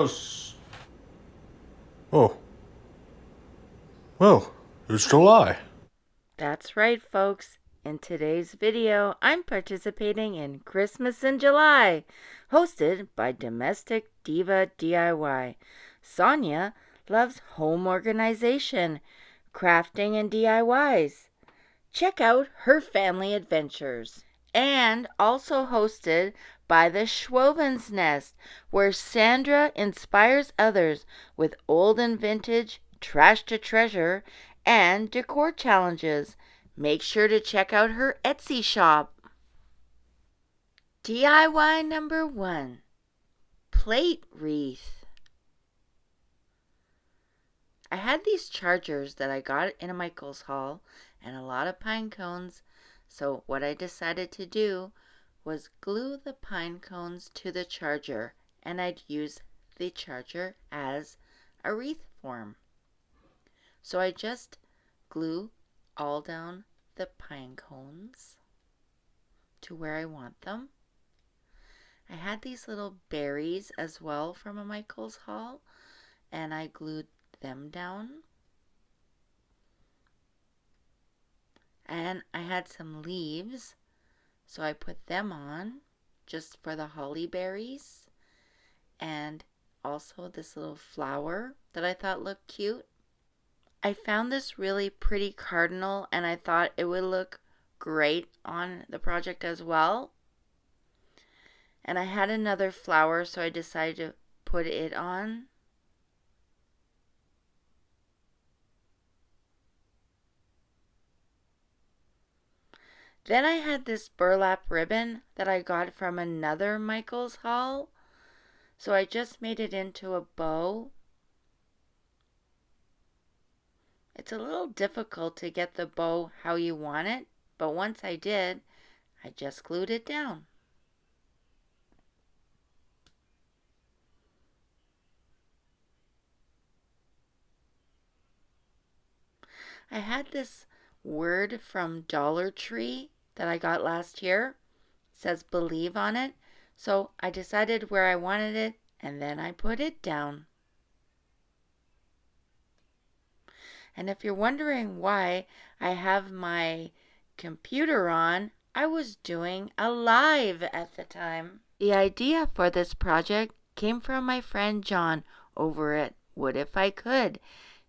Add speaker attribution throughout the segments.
Speaker 1: Xmas! Oh, well, it's July.
Speaker 2: That's right, folks. In today's video, I'm participating in Christmas in July, hosted by Domestic Diva DIY. Sonja loves home organization, crafting, and DIYs. Check out her family adventures. And also hosted by the Shwowin'S Nest, where Sandra inspires others with old and vintage, trash to treasure, and decor challenges. Make sure to check out her Etsy shop. DIY number 1, plate wreath. I had these chargers that I got in a Michael's haul and a lot of pine cones, so what I decided to do was glue the pine cones to the charger, and I'd use the charger as a wreath form. So I just glue all down the pine cones to where I want them. I had these little berries as well from a Michael's haul, and I glued them down. And I had some leaves, so I put them on just for the holly berries, and also this little flower that I thought looked cute. I found this really pretty cardinal, and I thought it would look great on the project as well. And I had another flower, so I decided to put it on. Then I had this burlap ribbon that I got from another Michael's haul, so I just made it into a bow. It's a little difficult to get the bow how you want it, but once I did, I just glued it down. I had this word from Dollar Tree that I got last year. It says believe on it, so I decided where I wanted it, and then I put it down. And if you're wondering why I have my computer on, I was doing a live at the time. The idea for this project came from my friend John over at What If I Could.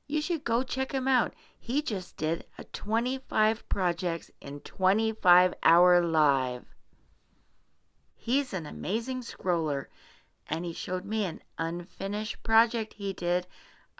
Speaker 2: You should go check him out. He just did a 25 projects in 25-hour live. He's an amazing scroller, and he showed me an unfinished project he did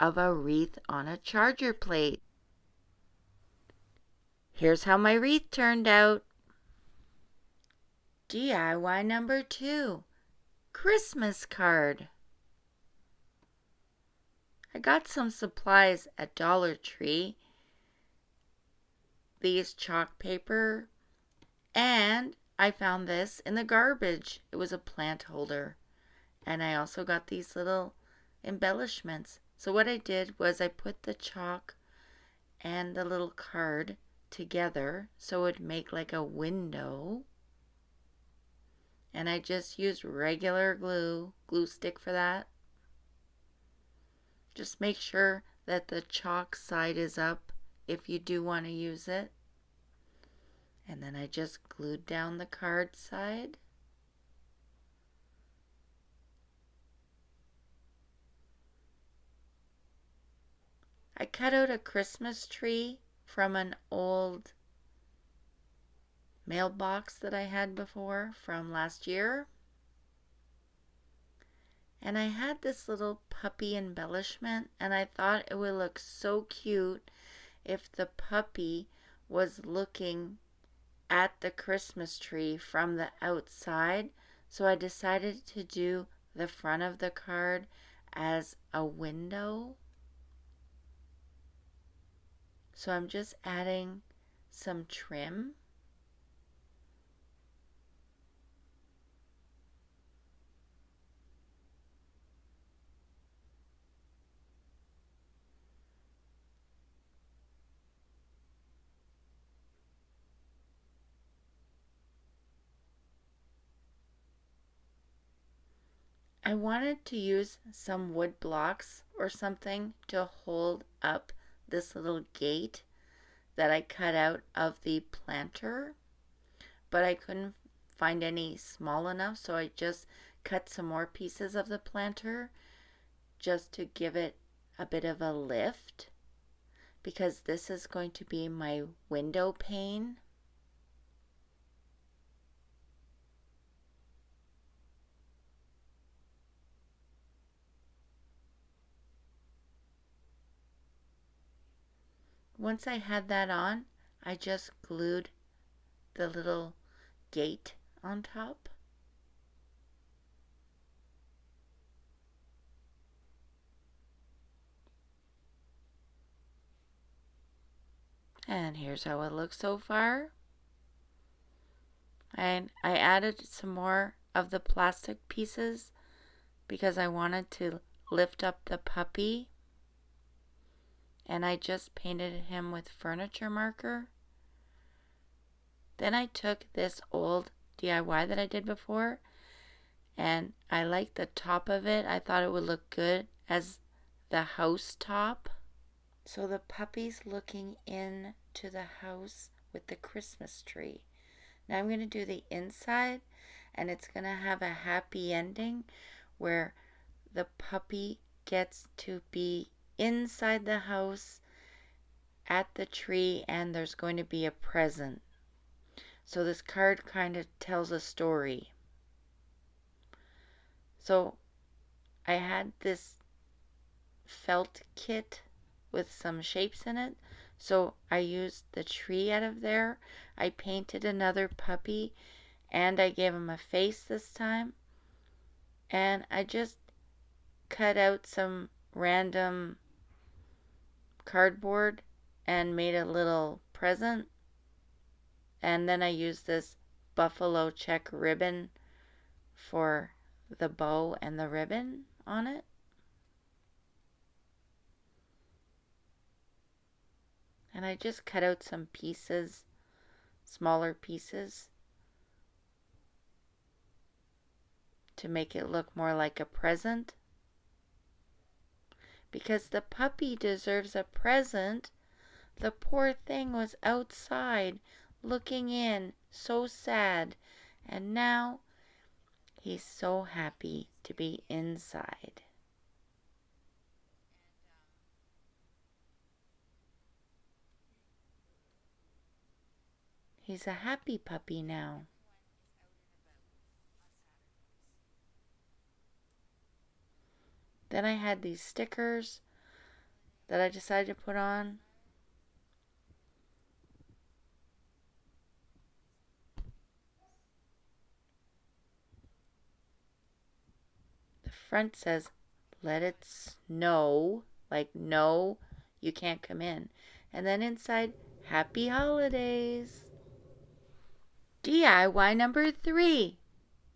Speaker 2: of a wreath on a charger plate. Here's how my wreath turned out. DIY number 2, Christmas card. I got some supplies at Dollar Tree, these chalk paper, and I found this in the garbage. It was a plant holder, and I also got these little embellishments. So what I did was I put the chalk and the little card together so it would make like a window. And I just used regular glue stick for that. Just make sure that the chalk side is up if you do want to use it. And then I just glued down the card side. I cut out a Christmas tree from an old mailbox that I had before from last year. And I had this little puppy embellishment, and I thought it would look so cute if the puppy was looking at the Christmas tree from the outside. So I decided to do the front of the card as a window. So I'm just adding some trim. I wanted to use some wood blocks or something to hold up this little gate that I cut out of the planter, but I couldn't find any small enough, so I just cut some more pieces of the planter just to give it a bit of a lift, because this is going to be my window pane. Once I had that on, I just glued the little gate on top. And here's how it looks so far. And I added some more of the plastic pieces because I wanted to lift up the puppy. And I just painted him with furniture marker. Then I took this old DIY that I did before, and I liked the top of it. I thought it would look good as the house top. So the puppy's looking into the house with the Christmas tree. Now I'm going to do the inside, and it's going to have a happy ending where the puppy gets to be inside the house at the tree, and there's going to be a present. So this card kind of tells a story. So I had this felt kit with some shapes in it. So I used the tree out of there. I painted another puppy, and I gave him a face this time. And I just cut out some random cardboard and made a little present. And then I used this buffalo check ribbon for the bow and the ribbon on it. And I just cut out some pieces, smaller pieces, to make it look more like a present. Because the puppy deserves a present. The poor thing was outside looking in, so sad, and now he's so happy to be inside. He's a happy puppy now. Then I had these stickers that I decided to put on. The front says, "Let it snow," like no, you can't come in. And then inside, "Happy Holidays." DIY number 3,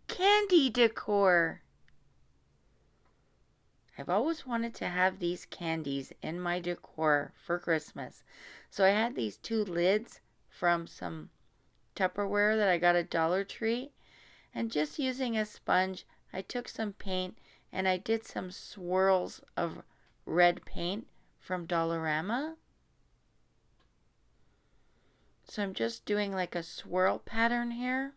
Speaker 2: candy decor. I've always wanted to have these candies in my decor for Christmas. So I had these 2 lids from some Tupperware that I got at Dollar Tree. And just using a sponge, I took some paint and I did some swirls of red paint from Dollarama. So I'm just doing like a swirl pattern here.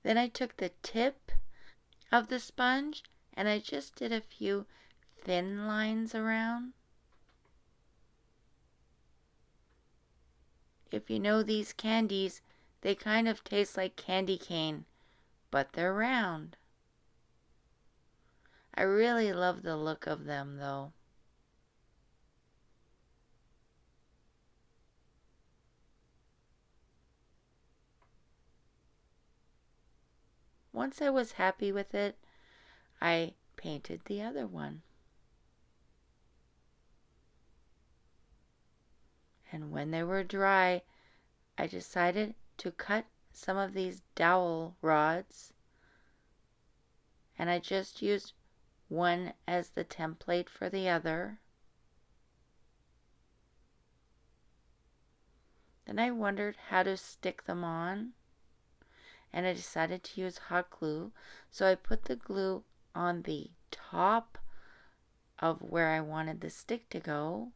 Speaker 2: Then I took the tip of the sponge and I just did a few thin lines around. If you know these candies, they kind of taste like candy cane, but they're round. I really love the look of them though. Once I was happy with it, I painted the other one. And when they were dry, I decided to cut some of these dowel rods, and I just used one as the template for the other. Then I wondered how to stick them on, and I decided to use hot glue. So I put the glue on the top of where I wanted the stick to go,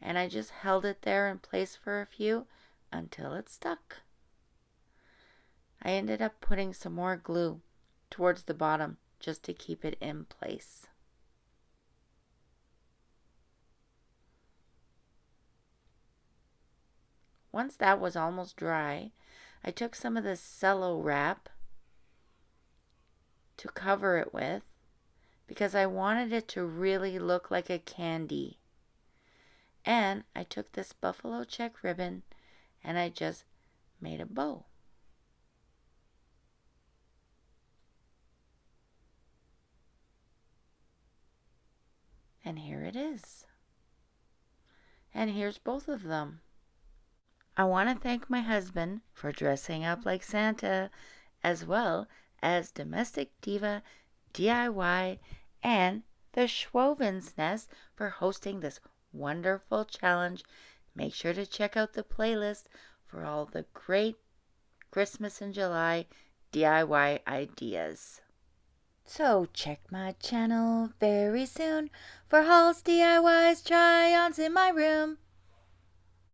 Speaker 2: and I just held it there in place for a few until it stuck. I ended up putting some more glue towards the bottom just to keep it in place. Once that was almost dry, I took some of this cello wrap to cover it with because I wanted it to really look like a candy. And I took this buffalo check ribbon and I just made a bow. And here it is. And here's both of them. I want to thank my husband for dressing up like Santa, as well as Domestic Diva DIY and the Shwowin'S Nest for hosting this wonderful challenge. Make sure to check out the playlist for all the great Christmas in July DIY ideas. So check my channel very soon for hauls, DIYs, try-ons in my room.